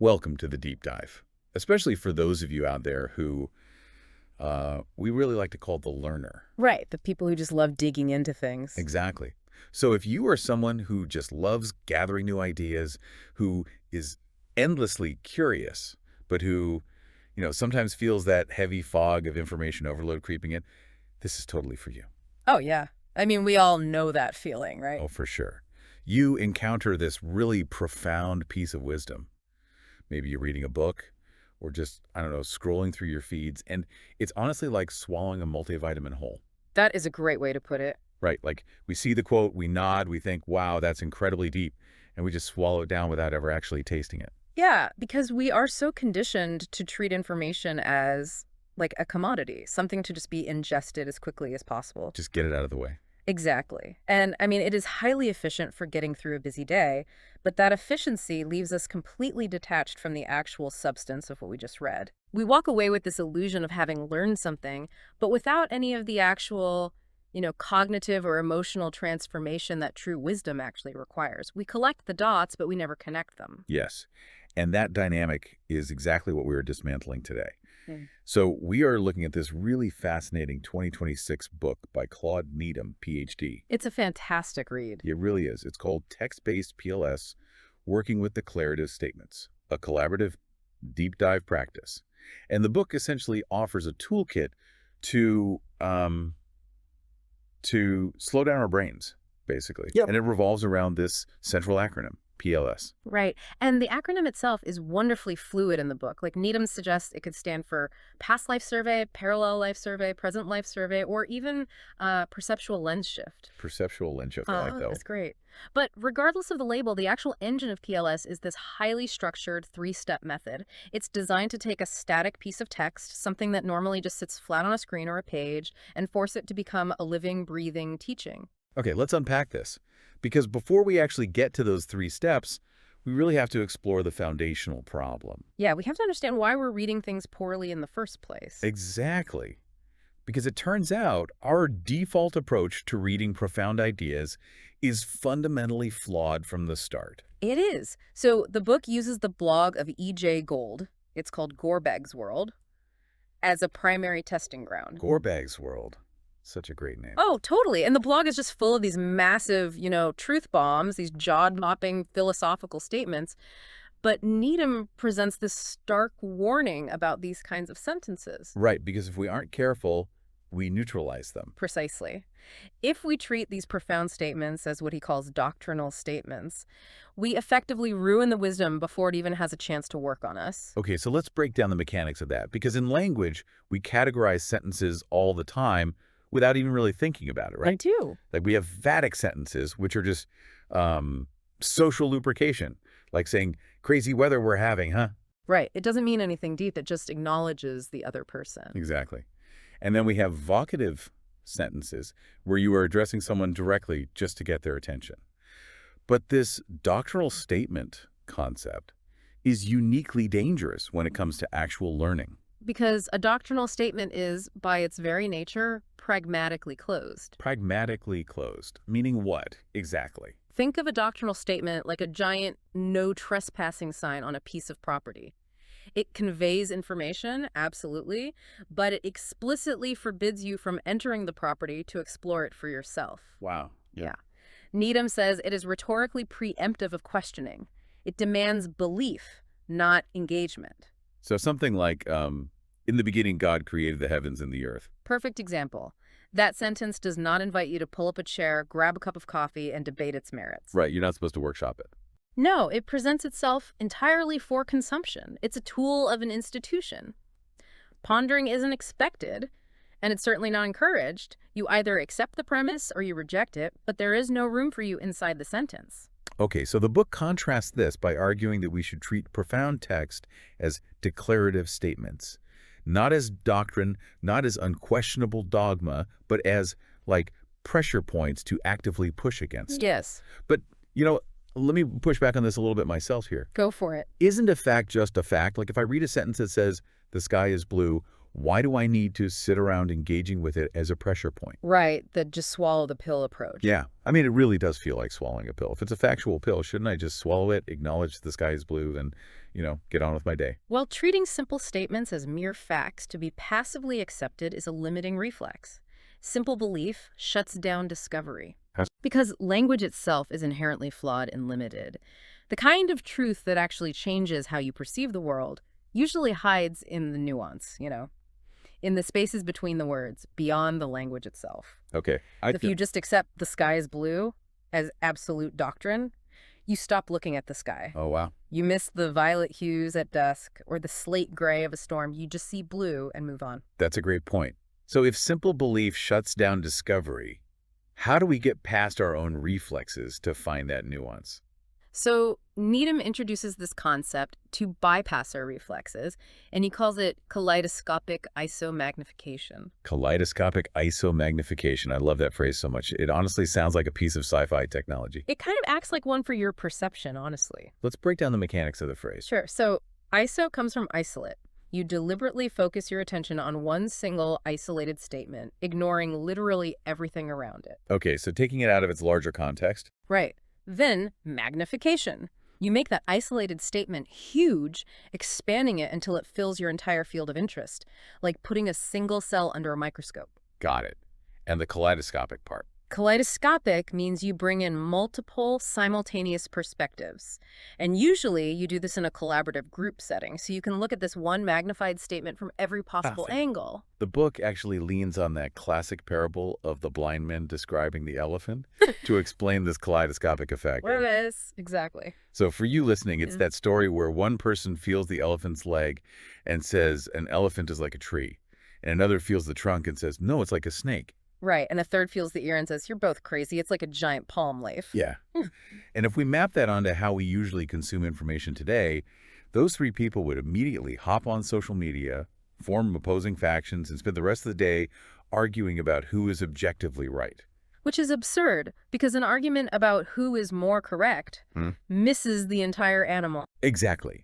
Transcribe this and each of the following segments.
Welcome to the deep dive, especially for those of you out there who we really like to call the learner. Right, the people who just love digging into things. Exactly. So if you are someone who just loves gathering new ideas, who is endlessly curious, but who, sometimes feels that heavy fog of information overload creeping in, this is totally for you. Oh, yeah. I mean, we all know that feeling, right? Oh, for sure. You encounter this really profound piece of wisdom. Maybe you're reading a book or just, I don't know, scrolling through your feeds, and it's honestly like swallowing a multivitamin whole. That is a great way to put it. Right, like we see the quote, we nod, we think, wow, that's incredibly deep, and we just swallow it down without ever actually tasting it. Yeah, because we are so conditioned to treat information as like a commodity, something to just be ingested as quickly as possible. Just get it out of the way. Exactly. And I mean, it is highly efficient for getting through a busy day, but that efficiency leaves us completely detached from the actual substance of what we just read. We walk away with this illusion of having learned something, but without any of the actual, cognitive or emotional transformation that true wisdom actually requires. We collect the dots, but we never connect them. Yes, and that dynamic is exactly what we are dismantling today. Mm. So we are looking at this really fascinating 2026 book by Claude Needham, PhD. It's a fantastic read. It really is. It's called Text-Based PLS, Working with Declarative Statements, a collaborative deep dive practice. And the book essentially offers a toolkit to slow down our brains, basically. Yep. And it revolves around this central acronym, PLS. Right. And the acronym itself is wonderfully fluid in the book. Like Needham suggests it could stand for past life survey, parallel life survey, present life survey, or even perceptual lens shift. Perceptual lens shift, I like that. That's great. But regardless of the label, the actual engine of PLS is this highly structured three-step method. It's designed to take a static piece of text, something that normally just sits flat on a screen or a page, and force it to become a living, breathing teaching. Okay, let's unpack this. Because before we actually get to those 3 steps, we really have to explore the foundational problem. Yeah, we have to understand why we're reading things poorly in the first place. Exactly. Because it turns out our default approach to reading profound ideas is fundamentally flawed from the start. It is. So the book uses the blog of E.J. Gold, it's called Gorbag's World, as a primary testing ground. Gorbag's World. Such a great name. Oh, totally. And the blog is just full of these massive, truth bombs, these jaw-dropping philosophical statements. But Needham presents this stark warning about these kinds of sentences. Right, because if we aren't careful, we neutralize them. Precisely. If we treat these profound statements as what he calls doctrinal statements, we effectively ruin the wisdom before it even has a chance to work on us. Okay, so let's break down the mechanics of that. Because in language, we categorize sentences all the time without even really thinking about it, right? I do. Like we have vatic sentences, which are just social lubrication, like saying, crazy weather we're having, huh? Right. It doesn't mean anything deep. It just acknowledges the other person. Exactly. And then we have vocative sentences, where you are addressing someone directly just to get their attention. But this doctrinal statement concept is uniquely dangerous when it comes to actual learning. Because a doctrinal statement is, by its very nature, pragmatically closed. Pragmatically closed, meaning what exactly? Think of a doctrinal statement like a giant no trespassing sign on a piece of property. It conveys information, absolutely, but it explicitly forbids you from entering the property to explore it for yourself. Wow. Yeah. Needham says it is rhetorically preemptive of questioning. It demands belief, not engagement. So something like, in the beginning, God created the heavens and the earth. Perfect example. That sentence does not invite you to pull up a chair, grab a cup of coffee, and debate its merits. Right, you're not supposed to workshop it. No, it presents itself entirely for consumption. It's a tool of an institution. Pondering isn't expected, and it's certainly not encouraged. You either accept the premise or you reject it, but there is no room for you inside the sentence. Okay, so the book contrasts this by arguing that we should treat profound text as declarative statements, not as doctrine, not as unquestionable dogma, but as, like, pressure points to actively push against. Yes. But, let me push back on this a little bit myself here. Go for it. Isn't a fact just a fact? Like, if I read a sentence that says, the sky is blue, Why do I need to sit around engaging with it as a pressure point? Right, the just swallow the pill approach. Yeah, I mean, it really does feel like swallowing a pill. If it's a factual pill, shouldn't I just swallow it, acknowledge the sky is blue, then, get on with my day? Well, treating simple statements as mere facts to be passively accepted is a limiting reflex. Simple belief shuts down discovery. Because language itself is inherently flawed and limited. The kind of truth that actually changes how you perceive the world usually hides in the nuance, in the spaces between the words, beyond the language itself. Okay. If you just accept the sky is blue as absolute doctrine, you stop looking at the sky. Oh, wow. You miss the violet hues at dusk or the slate gray of a storm. You just see blue and move on. That's a great point. So if simple belief shuts down discovery, how do we get past our own reflexes to find that nuance? So Needham introduces this concept to bypass our reflexes, and he calls it kaleidoscopic isomagnification. Kaleidoscopic isomagnification. I love that phrase so much. It honestly sounds like a piece of sci-fi technology. It kind of acts like one for your perception, honestly. Let's break down the mechanics of the phrase. Sure. So iso comes from isolate. You deliberately focus your attention on one single isolated statement, ignoring literally everything around it. Okay, so taking it out of its larger context. Right. Then magnification. You make that isolated statement huge, expanding it until it fills your entire field of interest, like putting a single cell under a microscope. Got it. And the kaleidoscopic part. Kaleidoscopic means you bring in multiple simultaneous perspectives. And usually you do this in a collaborative group setting, so you can look at this one magnified statement from every possible angle. The book actually leans on that classic parable of the blind man describing the elephant to explain this kaleidoscopic effect. There it is. Exactly. So for you listening, it's that story where one person feels the elephant's leg and says an elephant is like a tree, and another feels the trunk and says, no, it's like a snake. Right, and a third feels the ear and says, you're both crazy. It's like a giant palm leaf. Yeah. And if we map that onto how we usually consume information today, those three people would immediately hop on social media, form opposing factions, and spend the rest of the day arguing about who is objectively right. Which is absurd, because an argument about who is more correct misses the entire animal. Exactly.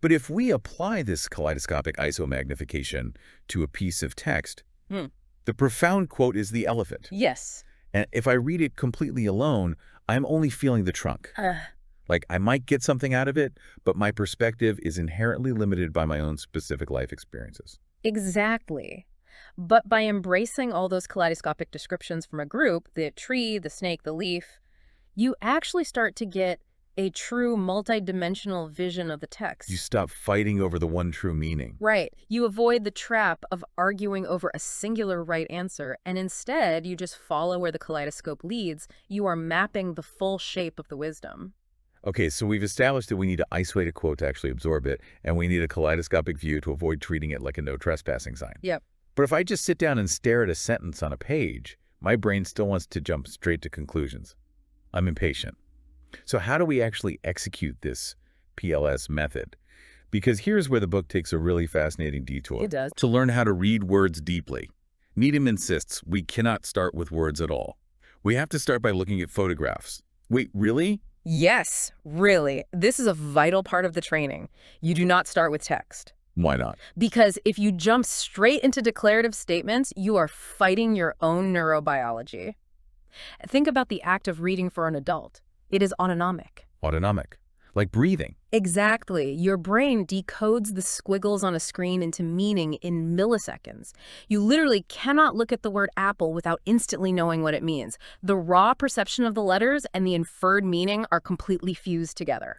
But if we apply this kaleidoscopic isomagnification to a piece of text, the profound quote is the elephant. Yes. And if I read it completely alone, I'm only feeling the trunk. Like I might get something out of it, but my perspective is inherently limited by my own specific life experiences. Exactly. But by embracing all those kaleidoscopic descriptions from a group, the tree, the snake, the leaf, you actually start to get a true multidimensional vision of the text. You stop fighting over the one true meaning. Right. You avoid the trap of arguing over a singular right answer, and instead you just follow where the kaleidoscope leads. You are mapping the full shape of the wisdom. Okay, so we've established that we need to isolate a quote to actually absorb it, and we need a kaleidoscopic view to avoid treating it like a no trespassing sign. Yep. But if I just sit down and stare at a sentence on a page, my brain still wants to jump straight to conclusions. I'm impatient. So how do we actually execute this PLS method? Because here's where the book takes a really fascinating detour. It does. To learn how to read words deeply. Needham insists we cannot start with words at all. We have to start by looking at photographs. Wait, really? Yes, really. This is a vital part of the training. You do not start with text. Why not? Because if you jump straight into declarative statements, you are fighting your own neurobiology. Think about the act of reading for an adult. It is autonomic. Autonomic. Like breathing. Exactly. Your brain decodes the squiggles on a screen into meaning in milliseconds. You literally cannot look at the word apple without instantly knowing what it means. The raw perception of the letters and the inferred meaning are completely fused together.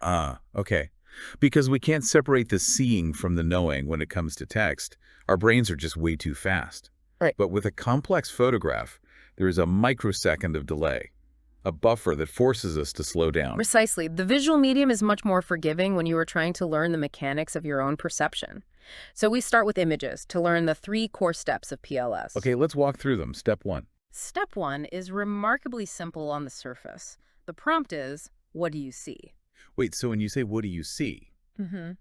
Okay. Because we can't separate the seeing from the knowing when it comes to text. Our brains are just way too fast. Right. But with a complex photograph, there is a microsecond of delay. A buffer that forces us to slow down. Precisely. The visual medium is much more forgiving when you are trying to learn the mechanics of your own perception. So we start with images to learn the 3 core steps of PLS. Okay, let's walk through them. Step 1. Step 1 is remarkably simple on the surface. The prompt is, what do you see? Wait, so when you say, what do you see?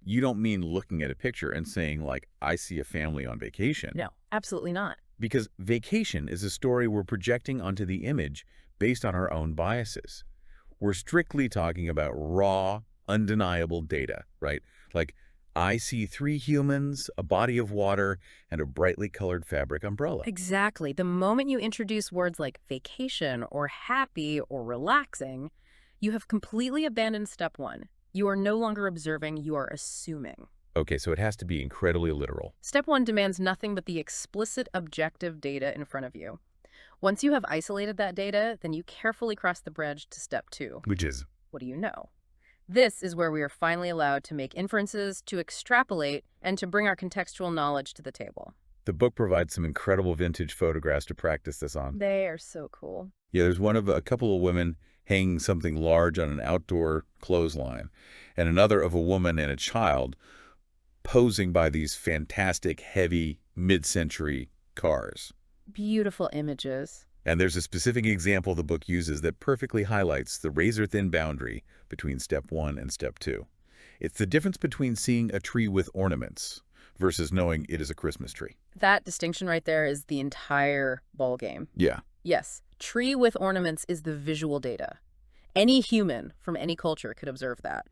You don't mean looking at a picture and saying, like, I see a family on vacation. No, absolutely not. Because vacation is a story we're projecting onto the image based on our own biases. We're strictly talking about raw, undeniable data, right? Like, I see 3 humans, a body of water, and a brightly colored fabric umbrella. Exactly. The moment you introduce words like vacation or happy or relaxing, you have completely abandoned step one. You are no longer observing, you are assuming. Okay, so it has to be incredibly literal. Step one demands nothing but the explicit objective data in front of you. Once you have isolated that data, then you carefully cross the bridge to step two. Which is? What do you know? This is where we are finally allowed to make inferences, to extrapolate, and to bring our contextual knowledge to the table. The book provides some incredible vintage photographs to practice this on. They are so cool. Yeah, there's one of a couple of women hanging something large on an outdoor clothesline, and another of a woman and a child posing by these fantastic, heavy, mid-century cars. Beautiful images. And there's a specific example the book uses that perfectly highlights the razor-thin boundary between step one and step two. It's the difference between seeing a tree with ornaments versus knowing it is a Christmas tree. That distinction right there is the entire ballgame. Yeah. Yes, tree with ornaments is the visual data. Any human from any culture could observe that.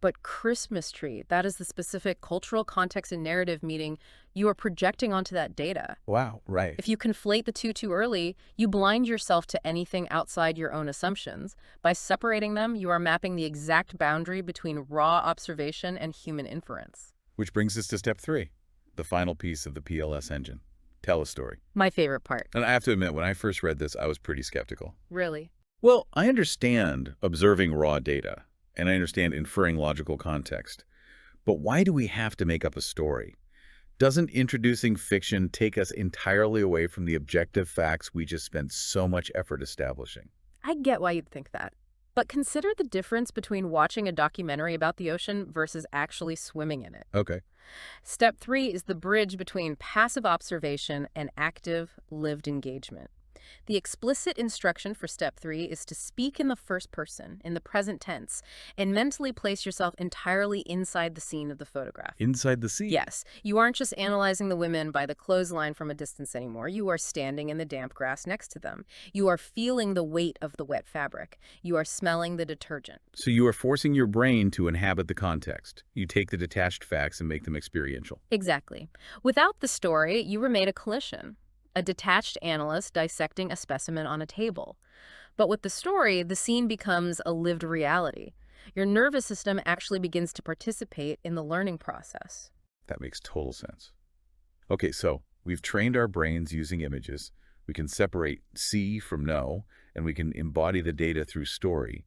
But Christmas tree, that is the specific cultural context and narrative, meaning you are projecting onto that data. Wow, right. If you conflate the two too early, you blind yourself to anything outside your own assumptions. By separating them, you are mapping the exact boundary between raw observation and human inference. Which brings us to step three, the final piece of the PLS engine. Tell a story. My favorite part. And I have to admit, when I first read this, I was pretty skeptical. Really? Well, I understand observing raw data, and I understand inferring logical context. But why do we have to make up a story? Doesn't introducing fiction take us entirely away from the objective facts we just spent so much effort establishing? I get why you'd think that. But consider the difference between watching a documentary about the ocean versus actually swimming in it. Okay. Step three is the bridge between passive observation and active, lived engagement. The explicit instruction for step three is to speak in the first person, in the present tense, and mentally place yourself entirely inside the scene of the photograph. Inside the scene? Yes. You aren't just analyzing the women by the clothesline from a distance anymore. You are standing in the damp grass next to them. You are feeling the weight of the wet fabric. You are smelling the detergent. So you are forcing your brain to inhabit the context. You take the detached facts and make them experiential. Exactly. Without the story, you remain a clinician, a detached analyst dissecting a specimen on a table. But with the story, the scene becomes a lived reality. Your nervous system actually begins to participate in the learning process. That makes total sense. Okay, so we've trained our brains using images. We can separate see from know, and we can embody the data through story.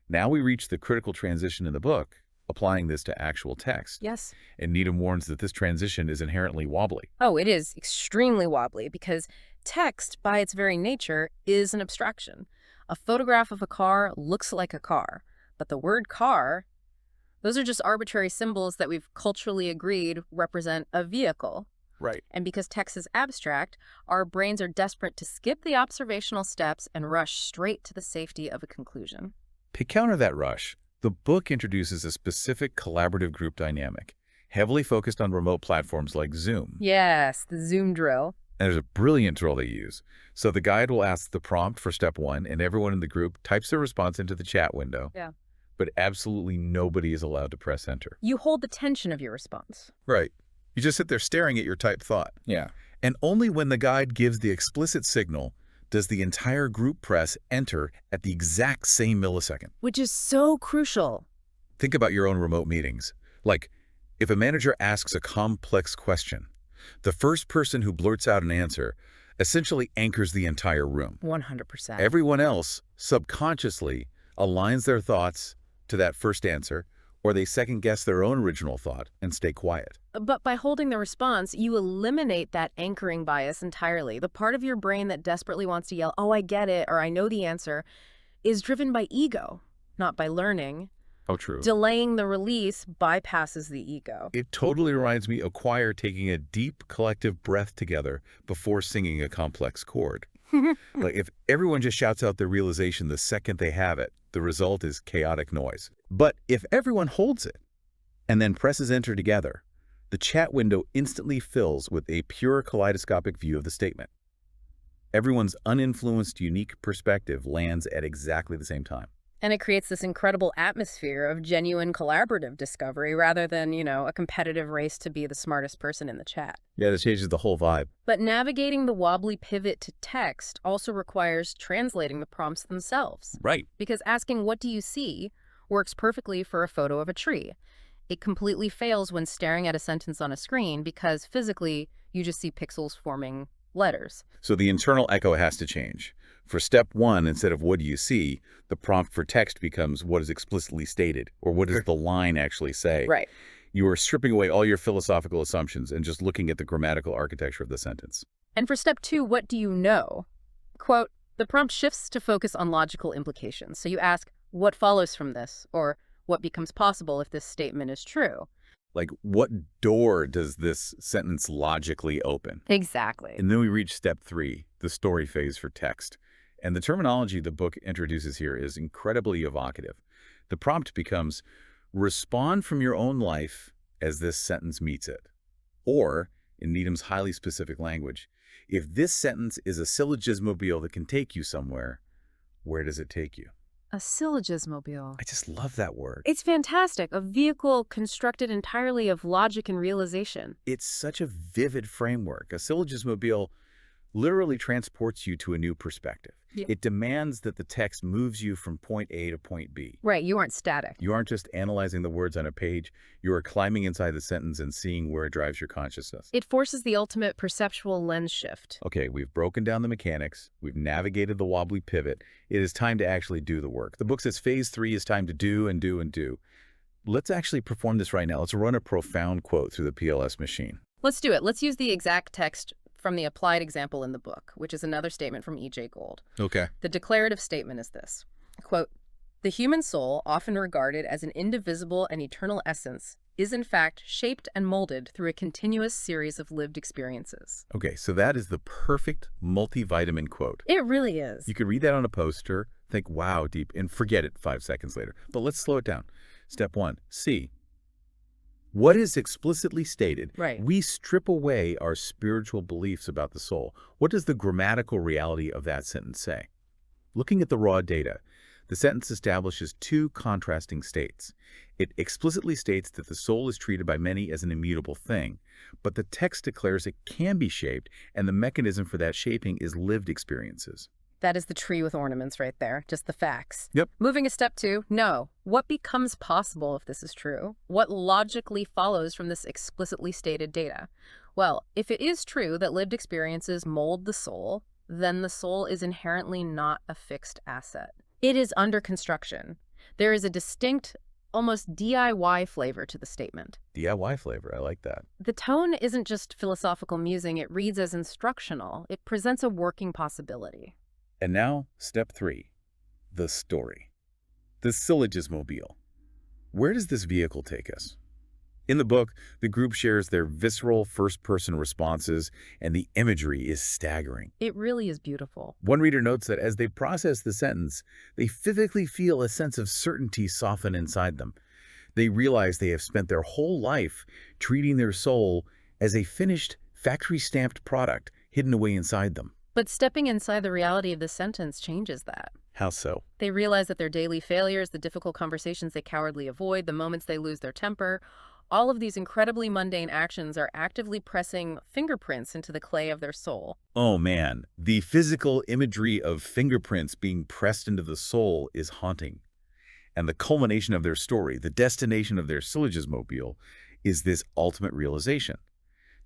Now we reach the critical transition in the book, applying this to actual text. Yes. And Needham warns that this transition is inherently wobbly. Oh, it is extremely wobbly because text, by its very nature, is an abstraction. A photograph of a car looks like a car, but the word car, those are just arbitrary symbols that we've culturally agreed represent a vehicle. Right. And because text is abstract, our brains are desperate to skip the observational steps and rush straight to the safety of a conclusion. To counter that rush, the book introduces a specific collaborative group dynamic, heavily focused on remote platforms like Zoom. Yes, the Zoom drill. And there's a brilliant drill they use. So the guide will ask the prompt for step one, and everyone in the group types their response into the chat window. Yeah. But absolutely nobody is allowed to press enter. You hold the tension of your response. Right. You just sit there staring at your typed thought. Yeah. And only when the guide gives the explicit signal does the entire group press enter at the exact same millisecond. Which is so crucial. Think about your own remote meetings. Like, if a manager asks a complex question, the first person who blurts out an answer essentially anchors the entire room. 100%. Everyone else subconsciously aligns their thoughts to that first answer, or they second-guess their own original thought and stay quiet. But by holding the response, you eliminate that anchoring bias entirely. The part of your brain that desperately wants to yell, oh, I get it, or I know the answer, is driven by ego, not by learning. Oh, true. Delaying the release bypasses the ego. It totally reminds me of choir taking a deep collective breath together before singing a complex chord. Like if everyone just shouts out their realization the second they have it, the result is chaotic noise. But if everyone holds it and then presses enter together, the chat window instantly fills with a pure kaleidoscopic view of the statement. Everyone's uninfluenced, unique perspective lands at exactly the same time. And it creates this incredible atmosphere of genuine collaborative discovery rather than, a competitive race to be the smartest person in the chat. Yeah, this changes the whole vibe. But navigating the wobbly pivot to text also requires translating the prompts themselves. Right. Because asking, "What do you see?" works perfectly for a photo of a tree. It completely fails when staring at a sentence on a screen because physically you just see pixels forming letters. So the internal echo has to change. For step 1, instead of what do you see, the prompt for text becomes what is explicitly stated, or what does the line actually say? Right. You are stripping away all your philosophical assumptions and just looking at the grammatical architecture of the sentence. And for step 2, what do you know? Quote, the prompt shifts to focus on logical implications. So you ask, what follows from this? Or what becomes possible if this statement is true? Like, what door does this sentence logically open? Exactly. And then we reach step 3, the story phase for text. And the terminology the book introduces here is incredibly evocative. The prompt becomes, respond from your own life as this sentence meets it. Or, in Needham's highly specific language, if this sentence is a syllogismobile that can take you somewhere, where does it take you? A syllogismobile. I just love that word. It's fantastic. A vehicle constructed entirely of logic and realization. It's such a vivid framework. A syllogismobile literally transports you to a new perspective. Yeah. It demands that the text moves you from point A to point B. Right, you aren't static. You aren't just analyzing the words on a page. You are climbing inside the sentence and seeing where it drives your consciousness. It forces the ultimate perceptual lens shift. Okay, we've broken down the mechanics. We've navigated the wobbly pivot. It is time to actually do the work. The book says phase 3 is time to do and do and do. Let's actually perform this right now. Let's run a profound quote through the PLS machine. Let's do it. Let's use the exact text from the applied example in the book, which is another statement from E.J. Gold. Okay. The declarative statement is this, quote, the human soul, often regarded as an indivisible and eternal essence, is in fact shaped and molded through a continuous series of lived experiences. Okay, so that is the perfect multivitamin quote. It really is. You could read that on a poster, think, wow, deep, and forget it 5 seconds later. But let's slow it down. Step 1, C. What is explicitly stated? Right. We strip away our spiritual beliefs about the soul. What does the grammatical reality of that sentence say? Looking at the raw data, the sentence establishes 2 contrasting states. It explicitly states that the soul is treated by many as an immutable thing, but the text declares it can be shaped, and the mechanism for that shaping is lived experiences. That is the tree with ornaments right there, just the facts. Yep. Moving a step 2, no. What becomes possible if this is true? What logically follows from this explicitly stated data? Well, if it is true that lived experiences mold the soul, then the soul is inherently not a fixed asset. It is under construction. There is a distinct, almost DIY flavor to the statement. DIY flavor, I like that. The tone isn't just philosophical musing, it reads as instructional. It presents a working possibility. And now, step 3, the story. The syllogismobile. Where does this vehicle take us? In the book, the group shares their visceral first-person responses, and the imagery is staggering. It really is beautiful. One reader notes that as they process the sentence, they physically feel a sense of certainty soften inside them. They realize they have spent their whole life treating their soul as a finished, factory-stamped product hidden away inside them. But stepping inside the reality of the sentence changes that. How so? They realize that their daily failures, the difficult conversations they cowardly avoid, the moments they lose their temper, all of these incredibly mundane actions are actively pressing fingerprints into the clay of their soul. Oh man, the physical imagery of fingerprints being pressed into the soul is haunting. And the culmination of their story, the destination of their syllogismobile, is this ultimate realization.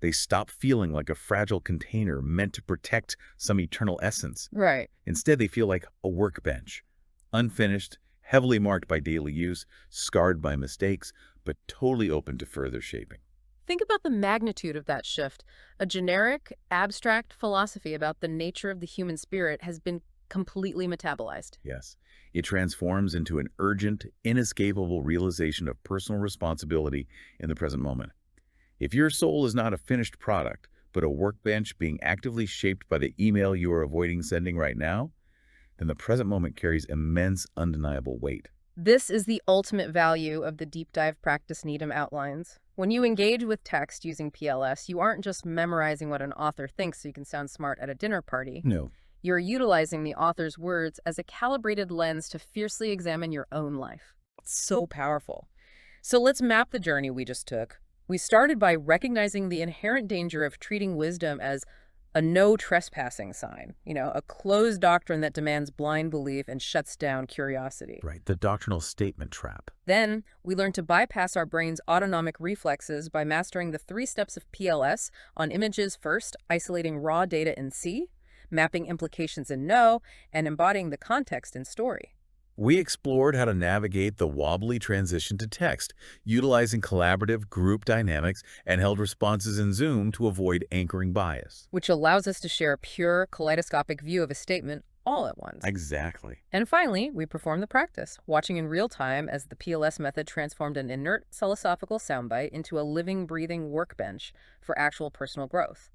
They stop feeling like a fragile container meant to protect some eternal essence. Right. Instead, they feel like a workbench, unfinished, heavily marked by daily use, scarred by mistakes, but totally open to further shaping. Think about the magnitude of that shift. A generic, abstract philosophy about the nature of the human spirit has been completely metabolized. Yes, it transforms into an urgent, inescapable realization of personal responsibility in the present moment. If your soul is not a finished product, but a workbench being actively shaped by the email you are avoiding sending right now, then the present moment carries immense, undeniable weight. This is the ultimate value of the deep dive practice Needham outlines. When you engage with text using PLS, you aren't just memorizing what an author thinks so you can sound smart at a dinner party. No. You're utilizing the author's words as a calibrated lens to fiercely examine your own life. It's so powerful. So let's map the journey we just took. We started by recognizing the inherent danger of treating wisdom as a no trespassing sign, a closed doctrine that demands blind belief and shuts down curiosity. Right, the doctrinal statement trap. Then, we learned to bypass our brain's autonomic reflexes by mastering the 3 steps of PLS on images first, isolating raw data in C, mapping implications in No, and embodying the context in story. We explored how to navigate the wobbly transition to text, utilizing collaborative group dynamics and held responses in Zoom to avoid anchoring bias. Which allows us to share a pure, kaleidoscopic view of a statement all at once. Exactly. And finally, we performed the practice, watching in real time as the PLS method transformed an inert philosophical soundbite into a living, breathing workbench for actual personal growth.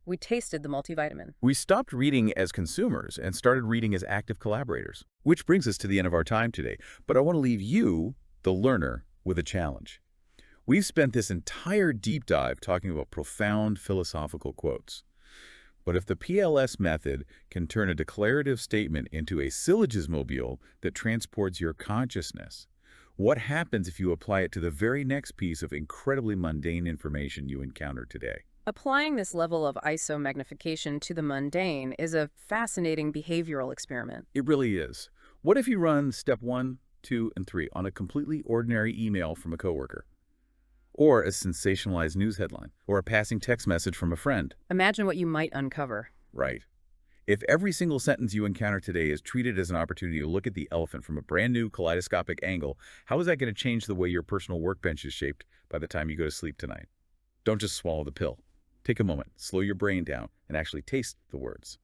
We tasted the multivitamin. We stopped reading as consumers and started reading as active collaborators. Which brings us to the end of our time today. But I want to leave you, the learner, with a challenge. We've spent this entire deep dive talking about profound philosophical quotes. But if the PLS method can turn a declarative statement into a syllogismobile that transports your consciousness, what happens if you apply it to the very next piece of incredibly mundane information you encounter today? Applying this level of iso-magnification to the mundane is a fascinating behavioral experiment. It really is. What if you run step 1, 2, and 3 on a completely ordinary email from a coworker? Or a sensationalized news headline? Or a passing text message from a friend? Imagine what you might uncover. Right. If every single sentence you encounter today is treated as an opportunity to look at the elephant from a brand new kaleidoscopic angle, how is that going to change the way your personal workbench is shaped by the time you go to sleep tonight? Don't just swallow the pill. Take a moment, slow your brain down, and actually taste the words.